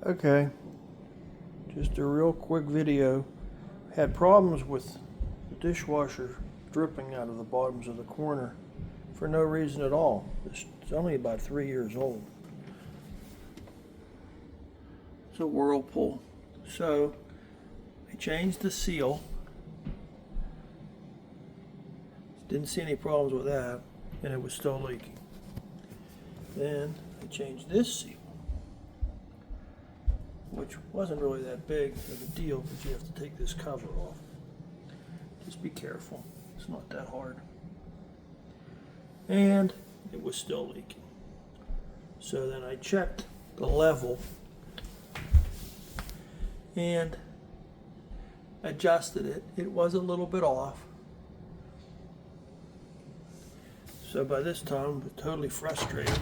Okay, just a real quick video. Had problems with the dishwasher dripping out of the bottoms of the corner for no reason at all. It's only about 3 years old. It's a Whirlpool. So I changed the seal. Didn't see any problems with that, and it was still leaking. Then I changed this seal, which wasn't really that big of a deal, but you have to take this cover off. Just be careful. It's not that hard. And it was still leaking. So then I checked the level and adjusted it. It was a little bit off. So by this time, I'm totally frustrated.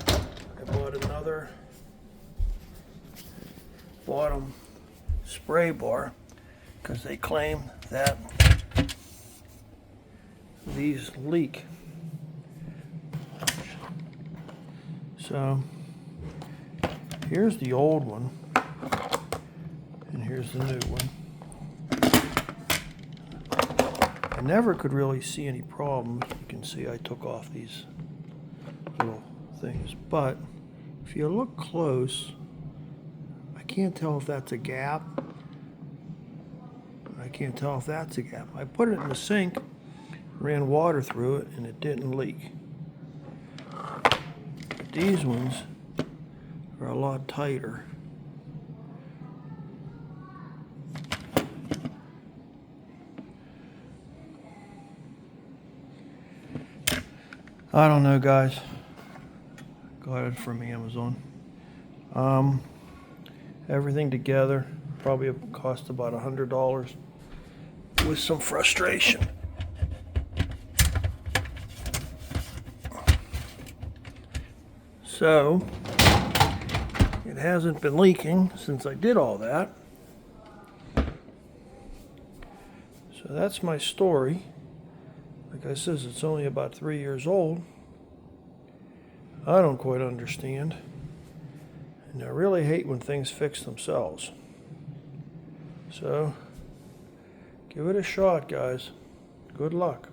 I bought another bottom spray bar because they claim that these leak. So here's the old one and here's the new one. I never could really see any problems. You can see I took off these little things, but if you look close, I can't tell if that's a gap. I can't tell if that's a gap. I put it in the sink, ran water through it, and it didn't leak. But these ones are a lot tighter. I don't know, guys. Got it from Amazon. Everything together probably cost about $100 with some frustration. So it hasn't been leaking since I did all that. So that's my story. Like I said, it's only about 3 years old. I don't quite understand. And I really hate when things fix themselves. So, give it a shot, guys. Good luck.